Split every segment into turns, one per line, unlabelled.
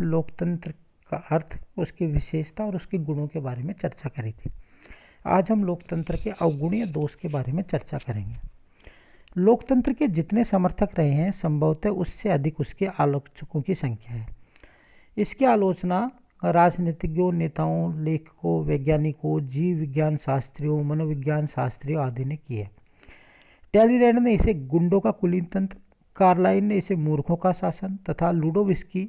लोकतंत्र का अर्थ, उसकी विशेषता और उसके गुणों के बारे में चर्चा करी थी। आज हम लोकतंत्र के अवगुण या दोष के बारे में चर्चा करेंगे। लोकतंत्र के जितने समर्थक रहे हैं, संभवतः उससे अधिक उसके आलोचकों की संख्या है। इसकी आलोचना राजनीतिज्ञों, नेताओं, लेखकों, वैज्ञानिकों, जीव विज्ञान शास्त्रियों, मनोविज्ञान शास्त्रियों आदि ने की है। टैलीरैंड ने इसे गुंडों का कुलीन तंत्र, कार्लाइल ने इसे मूर्खों का शासन तथा लुडोविस्की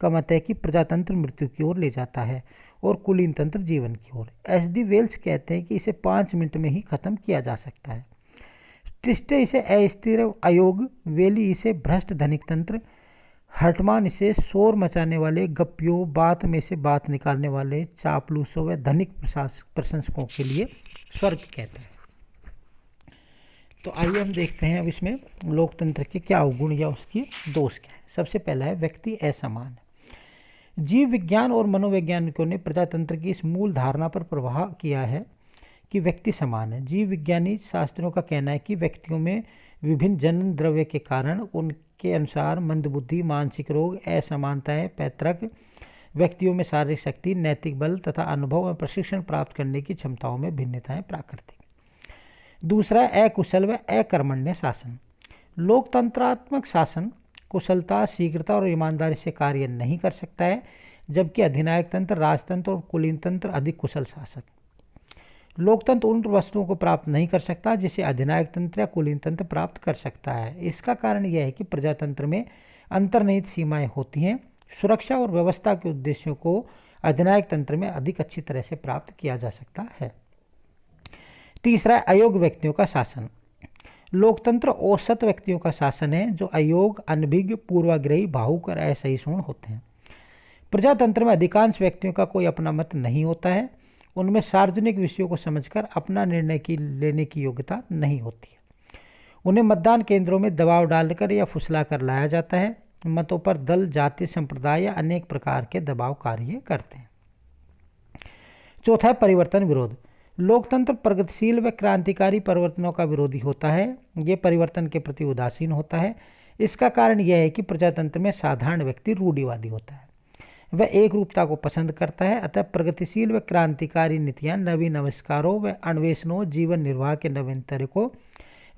का मत है कि प्रजातंत्र मृत्यु की ओर ले जाता है और कुलीन तंत्र जीवन की ओर। एच.डी. वेल्स कहते हैं कि इसे 5 मिनट में ही खत्म किया जा सकता है। ट्रिस्टे इसे अस्थिर अयोग, वेली इसे भ्रष्ट धनिक तंत्र, हर्टमान इसे शोर मचाने वाले गप्पियों, बात में से बात निकालने वाले चापलूसों व धनिक प्रशंसकों के लिए स्वर्ग कहता है। तो आइए हम देखते हैं अब इसमें लोकतंत्र के क्या अवगुण या उसकी दोष क्या है। सबसे पहला है व्यक्ति असमान। जीव विज्ञान और मनोवैज्ञानिकों ने प्रजातंत्र की इस मूल धारणा पर प्रभाव किया है कि व्यक्ति समान है। जीव विज्ञानी शास्त्रियों का कहना है कि व्यक्तियों में विभिन्न जन्म द्रव्य के कारण उनके अनुसार मंदबुद्धि, मानसिक रोग, असमानताएं, पैतृक व्यक्तियों में शारीरिक शक्ति, नैतिक बल तथा अनुभव और प्रशिक्षण प्राप्त करने की क्षमताओं में भिन्नताएं प्राकृतिक। दूसरा, अकुशल व अकर्मण्य शासन। लोकतंत्रात्मक शासन कुशलता, शीघ्रता और ईमानदारी से कार्य नहीं कर सकता है, जबकि अधिनायक तंत्र, राजतंत्र और कुलीन तंत्र अधिक कुशल शासक। लोकतंत्र उन वस्तुओं को प्राप्त नहीं कर सकता जिसे अधिनायक तंत्र या कुलीन तंत्र प्राप्त कर सकता है। इसका कारण यह है कि प्रजातंत्र में अंतर्निहित सीमाएं होती हैं। सुरक्षा और व्यवस्था के उद्देश्यों को अधिनायक तंत्र में अधिक अच्छी तरह से प्राप्त किया जा सकता है। तीसरा, अयोग्य व्यक्तियों का शासन। लोकतंत्र औसत व्यक्तियों का शासन है जो अयोग्य, अनभिज्ञ, पूर्वाग्रही, भावुक और असहिष्णु होते हैं। प्रजातंत्र में अधिकांश व्यक्तियों का कोई अपना मत नहीं होता है। उनमें सार्वजनिक विषयों को समझकर अपना निर्णय लेने की योग्यता नहीं होती है। उन्हें मतदान केंद्रों में दबाव डालकर या फुसलाकर लाया जाता है। मतों पर दल, जाति, संप्रदाय या अनेक प्रकार के दबाव कार्य करते हैं। चौथा है परिवर्तन विरोध। लोकतंत्र प्रगतिशील व क्रांतिकारी परिवर्तनों का विरोधी होता है। ये परिवर्तन के प्रति उदासीन होता है। इसका कारण यह है कि प्रजातंत्र में साधारण व्यक्ति रूढ़िवादी होता है, वह एक रूपता को पसंद करता है। अतः प्रगतिशील व क्रांतिकारी नीतियाँ, नवीन आविष्कारों व अन्वेषणों, जीवन निर्वाह के नवीन तरीकों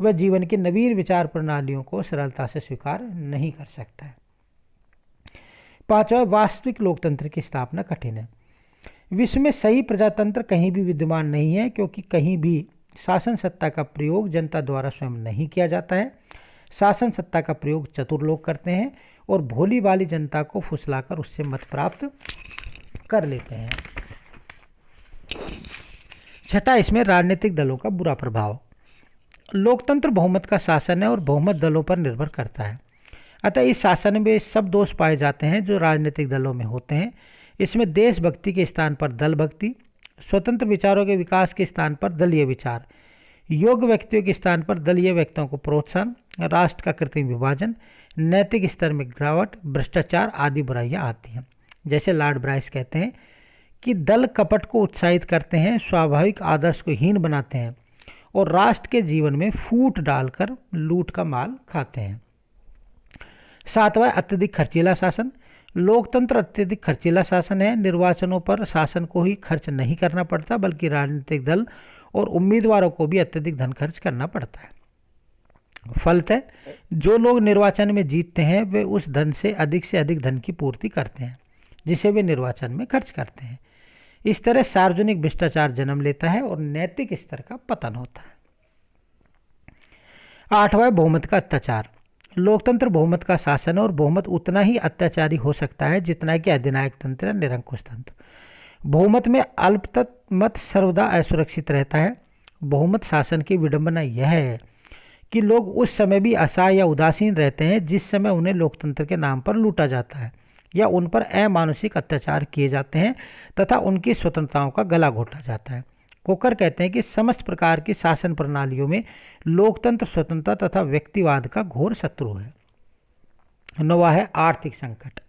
व जीवन की नवीन विचार प्रणालियों को सरलता से स्वीकार नहीं कर सकता है। पांचवा, वास्तविक लोकतंत्र की स्थापना कठिन है। विश्व में सही प्रजातंत्र कहीं भी विद्यमान नहीं है, क्योंकि कहीं भी शासन सत्ता का प्रयोग जनता द्वारा स्वयं नहीं किया जाता है। शासन सत्ता का प्रयोग चतुर लोग करते हैं और भोली भाली जनता को फुसलाकर उससे मत प्राप्त कर लेते हैं। छठा, इसमें राजनीतिक दलों का बुरा प्रभाव। लोकतंत्र बहुमत का शासन है और बहुमत दलों पर निर्भर करता है। अतः इस शासन में सब दोष पाए जाते हैं जो राजनीतिक दलों में होते हैं। इसमें देशभक्ति के स्थान पर दल भक्ति, स्वतंत्र विचारों के विकास के स्थान पर दलीय विचार, योग्य व्यक्तियों के स्थान पर दलीय व्यक्तियों को प्रोत्साहन, राष्ट्र का कृत्रिम विभाजन, नैतिक स्तर में गिरावट, भ्रष्टाचार आदि बुराइयां आती हैं। जैसे लॉर्ड ब्राइस कहते हैं कि दल कपट को उत्साहित करते हैं, स्वाभाविक आदर्श को हीन बनाते हैं और राष्ट्र के जीवन में फूट डालकर लूट का माल खाते हैं। सातवां, अत्यधिक खर्चीला शासन। लोकतंत्र अत्यधिक खर्चीला शासन है। निर्वाचनों पर शासन को ही खर्च नहीं करना पड़ता, बल्कि राजनीतिक दल और उम्मीदवारों को भी अत्यधिक धन खर्च करना पड़ता है। फलतः जो लोग निर्वाचन में जीतते हैं वे उस धन से अधिक धन की पूर्ति करते हैं जिसे वे निर्वाचन में खर्च करते हैं। इस तरह सार्वजनिक भ्रष्टाचार जन्म लेता है और नैतिक स्तर का पतन होता है। आठवां, बहुमत का अत्याचार। लोकतंत्र बहुमत का शासन है और बहुमत उतना ही अत्याचारी हो सकता है जितना कि अधिनायक तंत्र या निरंकुश तंत्र। बहुमत में अल्पमत सर्वदा असुरक्षित रहता है। बहुमत शासन की विडंबना यह है कि लोग उस समय भी असहाय या उदासीन रहते हैं जिस समय उन्हें लोकतंत्र के नाम पर लूटा जाता है या उन पर अमानुषिक अत्याचार किए जाते हैं तथा उनकी स्वतंत्रताओं का गला घोटा जाता है। कोकर कहते हैं कि समस्त प्रकार की शासन प्रणालियों में लोकतंत्र स्वतंत्रता तथा व्यक्तिवाद का घोर शत्रु है। नौवां है आर्थिक संकट।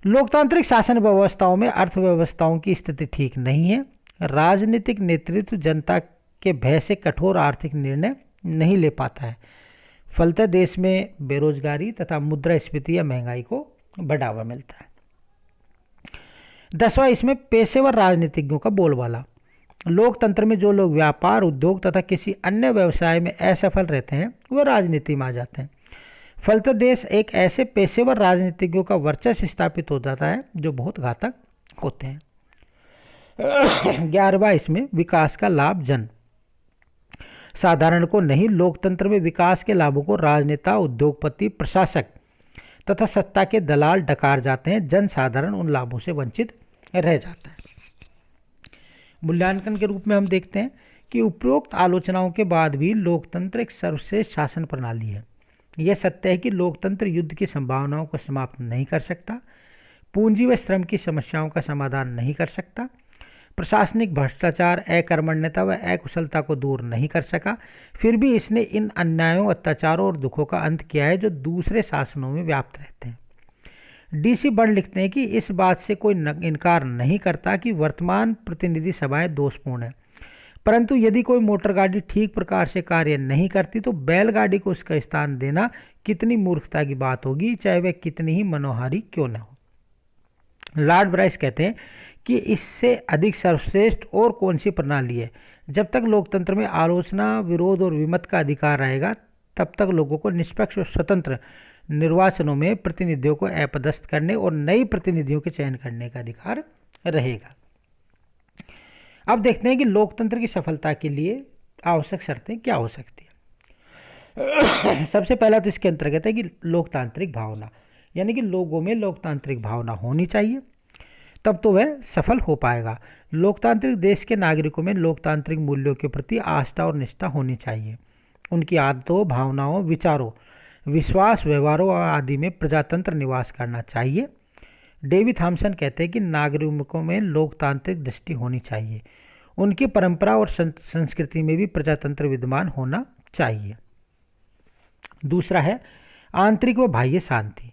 लोकतांत्रिक शासन व्यवस्थाओं में अर्थव्यवस्थाओं की स्थिति ठीक नहीं है। राजनीतिक नेतृत्व जनता के भय से कठोर आर्थिक निर्णय नहीं ले पाता है। फलतः देश में बेरोजगारी तथा मुद्रास्फीति या महंगाई को बढ़ावा मिलता है। 10वां इसमें पेशेवर राजनीतिज्ञों का बोलबाला। लोकतंत्र में जो लोग व्यापार, उद्योग तथा किसी अन्य व्यवसाय में असफल रहते हैं वो राजनीति में आ जाते हैं। फलतः देश एक ऐसे पेशेवर राजनीतिज्ञों का वर्चस्व स्थापित हो जाता है जो बहुत घातक होते हैं। 11वां इसमें विकास का लाभ जन साधारण को नहीं, लोकतंत्र में विकास के लाभों को राजनेता, उद्योगपति, प्रशासक तथा सत्ता के दलाल डकार जाते हैं। जन साधारण उन लाभों से वंचित रह जाता है। मूल्यांकन के रूप में हम देखते हैं कि उपरोक्त आलोचनाओं के बाद भी लोकतंत्र एक सर्वश्रेष्ठ शासन प्रणाली है। यह सत्य है कि लोकतंत्र युद्ध की संभावनाओं को समाप्त नहीं कर सकता, पूंजी व श्रम की समस्याओं का समाधान नहीं कर सकता, प्रशासनिक भ्रष्टाचार, अकर्मण्यता व अकुशलता को दूर नहीं कर सका, फिर भी इसने इन अन्यायों, अत्याचारों और दुखों का अंत किया है जो दूसरे शासनों में व्याप्त रहते हैं। DC बर्ड लिखते हैं कि इस बात से कोई इनकार नहीं करता कि वर्तमान प्रतिनिधि सभाएं दोषपूर्ण है, परंतु यदि कोई मोटर गाड़ी ठीक प्रकार से कार्य नहीं करती तो बैलगाड़ी को उसका स्थान देना कितनी मूर्खता की बात होगी, चाहे वह कितनी ही मनोहारी क्यों न हो। लॉर्ड ब्राइस कहते हैं कि इससे अधिक सर्वश्रेष्ठ और कौन सी प्रणाली है। जब तक लोकतंत्र में आलोचना, विरोध और विमत का अधिकार रहेगा तब तक लोगों को निष्पक्ष और स्वतंत्र निर्वाचनों में प्रतिनिधियों को अपदस्थ करने और नई प्रतिनिधियों के चयन करने का अधिकार रहेगा। अब देखते हैं कि लोकतंत्र की सफलता के लिए आवश्यक शर्तें क्या हो सकती है। सबसे पहला तो इसके अंतर्गत है कि लोकतांत्रिक भावना, यानी कि लोगों में लोकतांत्रिक भावना होनी चाहिए, तब तो वह सफल हो पाएगा। लोकतांत्रिक देश के नागरिकों में लोकतांत्रिक मूल्यों के प्रति आस्था और निष्ठा होनी चाहिए। उनकी आदतों, भावनाओं, विचारों, विश्वास, व्यवहारों आदि में प्रजातंत्र निवास करना चाहिए। डेविड थॉमसन कहते हैं कि नागरिकों में लोकतांत्रिक दृष्टि होनी चाहिए, उनकी परंपरा और संस्कृति में भी प्रजातंत्र विद्यमान होना चाहिए। दूसरा है आंतरिक व बाह्य शांति।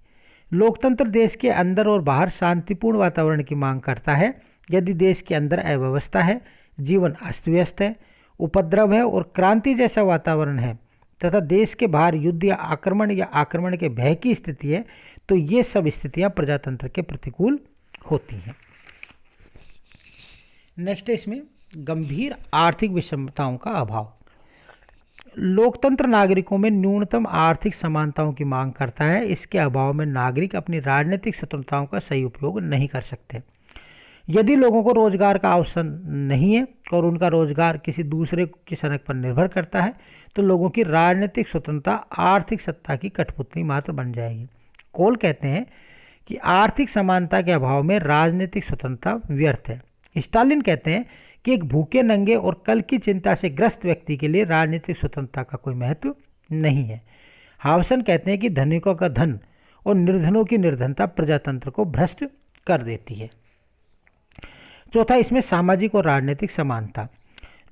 लोकतंत्र देश के अंदर और बाहर शांतिपूर्ण वातावरण की मांग करता है। यदि देश के अंदर अव्यवस्था है, जीवन अस्त व्यस्त है, उपद्रव है और क्रांति जैसा वातावरण है तथा देश के बाहर युद्ध या आक्रमण के भय की स्थिति है, तो ये सब स्थितियां प्रजातंत्र के प्रतिकूल होती हैं। नेक्स्ट है इसमें गंभीर आर्थिक विषमताओं का अभाव। लोकतंत्र नागरिकों में न्यूनतम आर्थिक समानताओं की मांग करता है। इसके अभाव में नागरिक अपनी राजनीतिक स्वतंत्रताओं का सही उपयोग नहीं कर सकते। यदि लोगों को रोजगार का अवसर नहीं है और उनका रोजगार किसी दूसरे की सनक पर निर्भर करता है तो लोगों की राजनीतिक स्वतंत्रता आर्थिक सत्ता की कठपुतली मात्र बन जाएगी। कोल कहते हैं कि आर्थिक समानता के अभाव में राजनीतिक स्वतंत्रता व्यर्थ है। स्टालिन कहते हैं कि एक भूखे, नंगे और कल की चिंता से ग्रस्त व्यक्ति के लिए राजनीतिक स्वतंत्रता का कोई महत्व नहीं है। हावसन कहते हैं कि धनिकों का धन और निर्धनों की निर्धनता प्रजातंत्र को भ्रष्ट कर देती है। चौथा इसमें सामाजिक और राजनीतिक समानता।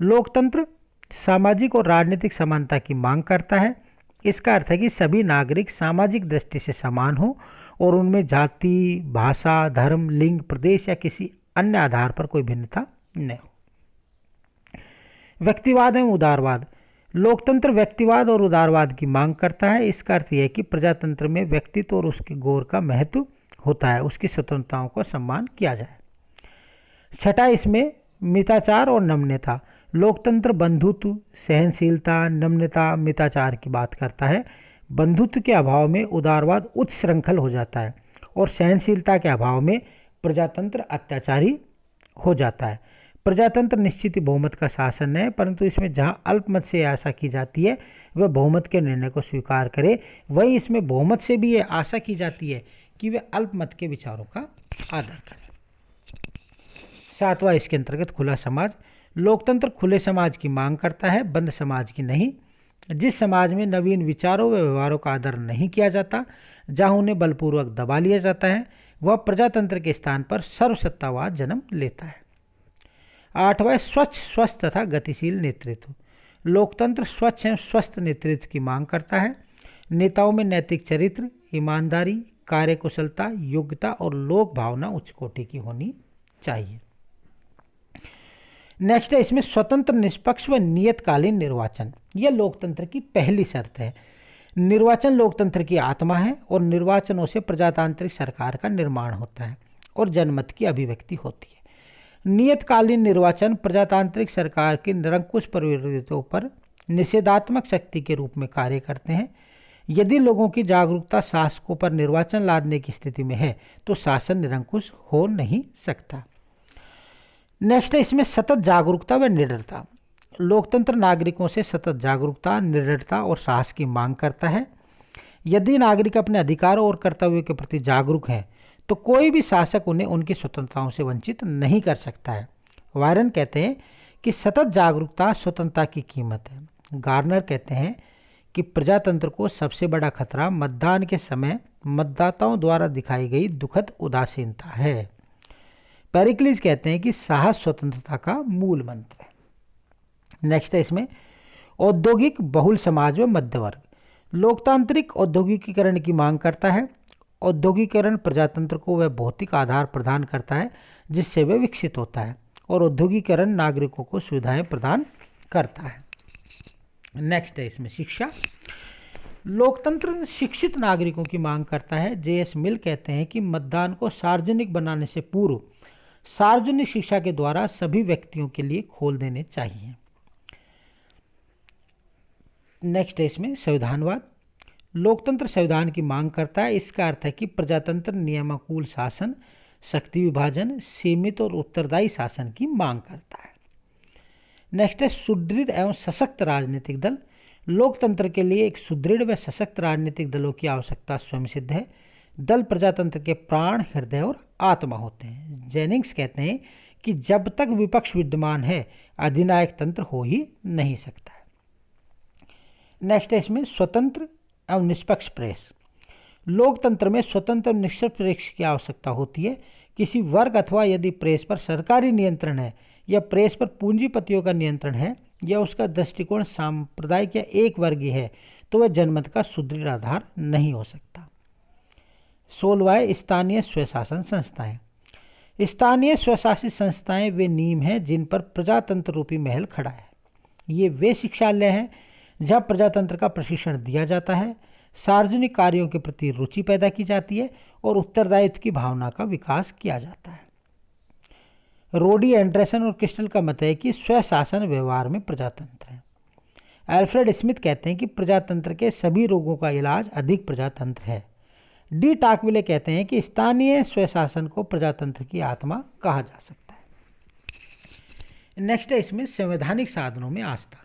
लोकतंत्र सामाजिक और राजनीतिक समानता की मांग करता है। इसका अर्थ है कि सभी नागरिक सामाजिक दृष्टि से समान हो और उनमें जाति, भाषा, धर्म, लिंग, प्रदेश या किसी अन्य आधार पर कोई भिन्नता न हो। व्यक्तिवाद एवं उदारवाद। लोकतंत्र व्यक्तिवाद और उदारवाद की मांग करता है। इसका अर्थ यह है कि प्रजातंत्र में व्यक्तित्व और उसके गौर का महत्व होता है, उसकी स्वतंत्रताओं को सम्मान किया जाए। छठा इसमें मिताचार और नम्रता। लोकतंत्र बंधुत्व, सहनशीलता, नम्रता, मिताचार की बात करता है। बंधुत्व के अभाव में उदारवाद उच्च श्रृंखल हो जाता है और सहनशीलता के अभाव में प्रजातंत्र अत्याचारी हो जाता है। प्रजातंत्र निश्चित ही बहुमत का शासन है, परंतु इसमें जहां अल्पमत से आशा की जाती है वह बहुमत के निर्णय को स्वीकार करे, वहीं इसमें बहुमत से भी यह आशा की जाती है कि वह अल्पमत के विचारों का आदर करे। सातवां इसके अंतर्गत खुला समाज। लोकतंत्र खुले समाज की मांग करता है, बंद समाज की नहीं। जिस समाज में नवीन विचारों व व्यवहारों का आदर नहीं किया जाता, जहां उन्हें बलपूर्वक दबा लिया जाता है, वह प्रजातंत्र के स्थान पर सर्वसत्तावाद जन्म लेता है। आठवां स्वच्छ, स्वस्थ तथा गतिशील नेतृत्व। लोकतंत्र स्वच्छ एवं स्वस्थ नेतृत्व की मांग करता है। नेताओं में नैतिक चरित्र, ईमानदारी, कार्यकुशलता, योग्यता और लोक भावना उच्च कोटि की होनी चाहिए। नेक्स्ट है इसमें स्वतंत्र, निष्पक्ष व नियतकालीन निर्वाचन। यह लोकतंत्र की पहली शर्त है। निर्वाचन लोकतंत्र की आत्मा है और निर्वाचनों से प्रजातांत्रिक सरकार का निर्माण होता है। और जनमत की अभिव्यक्ति होती है। नियतकालीन निर्वाचन प्रजातांत्रिक सरकार की निरंकुश प्रवृत्तियों पर निषेधात्मक शक्ति के रूप में कार्य करते हैं। यदि लोगों की जागरूकता शासकों पर निर्वाचन लादने की स्थिति में है तो शासन निरंकुश हो नहीं सकता। नेक्स्ट है इसमें सतत जागरूकता व निडरता। लोकतंत्र नागरिकों से सतत जागरूकता, निडरता और साहस की मांग करता है। यदि नागरिक अपने अधिकारों और कर्तव्यों के प्रति जागरूक हैं तो कोई भी शासक उन्हें उनकी स्वतंत्रताओं से वंचित नहीं कर सकता है। वायरन कहते हैं कि सतत जागरूकता स्वतंत्रता की कीमत है। गार्नर कहते हैं कि प्रजातंत्र को सबसे बड़ा खतरा मतदान के समय मतदाताओं द्वारा दिखाई गई दुखद उदासीनता है। पेरिक्लिस कहते हैं कि साहस स्वतंत्रता का मूल मंत्र है। नेक्स्ट है इसमें औद्योगिक बहुल समाज व मध्य वर्ग। लोकतांत्रिक औद्योगिकीकरण की मांग करता है। औद्योगिकीकरण प्रजातंत्र को वह भौतिक आधार प्रदान करता है जिससे वह विकसित होता है, और औद्योगिकीकरण नागरिकों को सुविधाएं प्रदान करता है। नेक्स्ट है इसमें शिक्षा। लोकतंत्र शिक्षित नागरिकों की मांग करता है। जे.एस. मिल कहते हैं कि मतदान को सार्वजनिक बनाने से पूर्व सार्वजनिक शिक्षा के द्वारा सभी व्यक्तियों के लिए खोल देने चाहिए। नेक्स्ट है इसमें संविधानवाद। लोकतंत्र संविधान की मांग करता है। इसका अर्थ है कि प्रजातंत्र नियमानुकूल शासन, शक्ति विभाजन, सीमित और उत्तरदायी शासन की मांग करता है। नेक्स्ट है सुदृढ़ एवं सशक्त राजनीतिक दल। लोकतंत्र के लिए एक सुदृढ़ व सशक्त राजनीतिक दलों की आवश्यकता स्वयं सिद्ध है। दल प्रजातंत्र के प्राण, हृदय और आत्मा होते हैं। जेनिंग्स कहते हैं कि जब तक विपक्ष विद्यमान है अधिनायक तंत्र हो ही नहीं सकता है। नेक्स्ट है इसमें स्वतंत्र एवं निष्पक्ष प्रेस। लोकतंत्र में स्वतंत्र और निष्पक्ष प्रेस की आवश्यकता होती है। किसी वर्ग अथवा यदि प्रेस पर सरकारी नियंत्रण है या प्रेस पर पूंजीपतियों का नियंत्रण है या उसका दृष्टिकोण सांप्रदायिक या एक वर्गीय है तो वह जनमत का सुदृढ़ आधार नहीं हो सकता। 16वां स्थानीय स्वशासन संस्थाएं। स्थानीय स्वशासित संस्थाएं वे नींव हैं जिन पर प्रजातंत्र रूपी महल खड़ा है। ये वे शिक्षालय हैं जहाँ प्रजातंत्र का प्रशिक्षण दिया जाता है, सार्वजनिक कार्यों के प्रति रुचि पैदा की जाती है और उत्तरदायित्व की भावना का विकास किया जाता है। रोडी, एंडरसन और क्रिस्टल का मत है कि स्वशासन व्यवहार में प्रजातंत्र है। अल्फ्रेड स्मिथ कहते हैं कि प्रजातंत्र के सभी रोगों का इलाज अधिक प्रजातंत्र है। डी टाकविले कहते हैं कि स्थानीय स्वशासन को प्रजातंत्र की आत्मा कहा जा सकता है। नेक्स्ट है इसमें संवैधानिक साधनों में आस्था।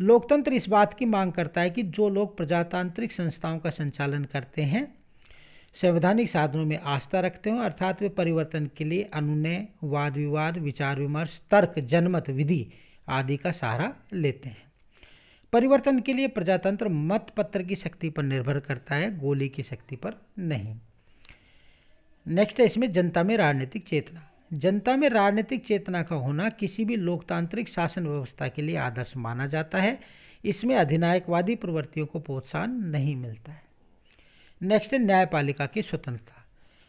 लोकतंत्र इस बात की मांग करता है कि जो लोग प्रजातांत्रिक संस्थाओं का संचालन करते हैं संवैधानिक साधनों में आस्था रखते हो, अर्थात वे परिवर्तन के लिए अनुनय, वाद विवाद, विचार विमर्श, तर्क, जनमत, विधि आदि का सहारा लेते हैं। परिवर्तन के लिए प्रजातंत्र मत पत्र की शक्ति पर निर्भर करता है, गोली की शक्ति पर नहीं। नेक्स्ट है इसमें जनता में राजनीतिक चेतना। जनता में राजनीतिक चेतना का होना किसी भी लोकतांत्रिक शासन व्यवस्था के लिए आदर्श माना जाता है। इसमें अधिनायकवादी प्रवृत्तियों को प्रोत्साहन नहीं मिलता है। नेक्स्ट है न्यायपालिका की स्वतंत्रता।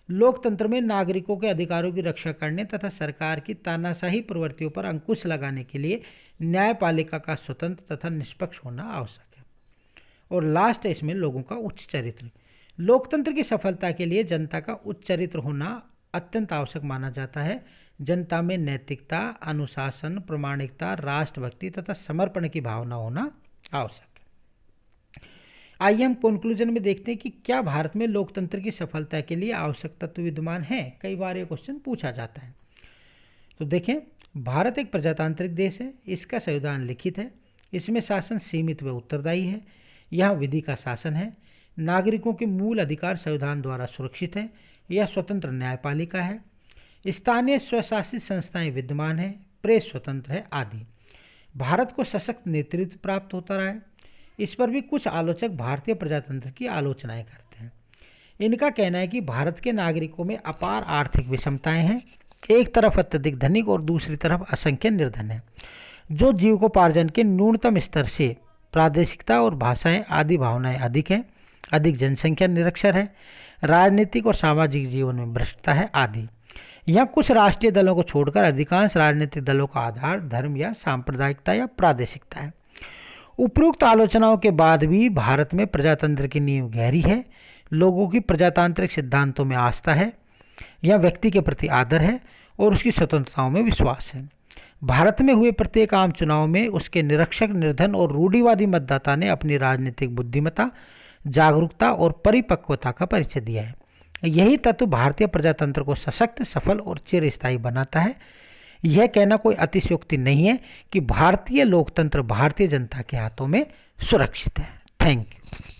लोकतंत्र में नागरिकों के अधिकारों की रक्षा करने तथा सरकार की तानाशाही प्रवृत्तियों पर अंकुश लगाने के लिए न्यायपालिका का स्वतंत्र तथा निष्पक्ष होना आवश्यक है। और लास्ट है इसमें लोगों का उच्च चरित्र। लोकतंत्र की सफलता के लिए जनता का उच्च चरित्र होना अत्यंत आवश्यक माना जाता है। जनता में नैतिकता, अनुशासन, प्रामाणिकता, राष्ट्रभक्ति तथा समर्पण की भावना होना आवश्यक है। आइए हम कंक्लूजन में देखते हैं कि क्या भारत में लोकतंत्र की सफलता के लिए आवश्यक तत्व विद्यमान हैं। कई बार ये क्वेश्चन पूछा जाता है। तो देखें, भारत एक प्रजातांत्रिक देश है। इसका संविधान लिखित है। इसमें शासन सीमित व उत्तरदायी है। यहाँ विधि का शासन है। नागरिकों के मूल अधिकार संविधान द्वारा सुरक्षित हैं। यह स्वतंत्र न्यायपालिका है। स्थानीय स्वशासित संस्थाएं विद्यमान हैं। प्रेस स्वतंत्र है आदि। भारत को सशक्त नेतृत्व प्राप्त होता रहा है। इस पर भी कुछ आलोचक भारतीय प्रजातंत्र की आलोचनाएं करते हैं। इनका कहना है कि भारत के नागरिकों में अपार आर्थिक विषमताएं हैं। एक तरफ अत्यधिक धनिक और दूसरी तरफ असंख्य निर्धन है, जो जीविकोपार्जन के न्यूनतम स्तर से प्रादेशिकता और भाषाएं आदि भावनाएं अधिक हैं। अधिक जनसंख्या निरक्षर है। राजनीतिक और सामाजिक जीवन में भ्रष्टता है आदि। यहाँ कुछ राष्ट्रीय दलों को छोड़कर अधिकांश राजनीतिक दलों का आधार धर्म या सांप्रदायिकता या प्रादेशिकता है। उपरोक्त आलोचनाओं के बाद भी भारत में प्रजातंत्र की नींव गहरी है। लोगों की प्रजातांत्रिक सिद्धांतों में आस्था है। यहाँ व्यक्ति के प्रति आदर है और उसकी स्वतंत्रताओं में विश्वास है। भारत में हुए प्रत्येक आम चुनाव में उसके निरक्षर, निर्धन और रूढ़िवादी मतदाता ने अपनी राजनीतिक बुद्धिमत्ता, जागरूकता और परिपक्वता का परिचय दिया है। यही तत्व भारतीय प्रजातंत्र को सशक्त, सफल और चिरस्थायी बनाता है। यह कहना कोई अतिशयोक्ति नहीं है कि भारतीय लोकतंत्र भारतीय जनता के हाथों में सुरक्षित है। Thank you.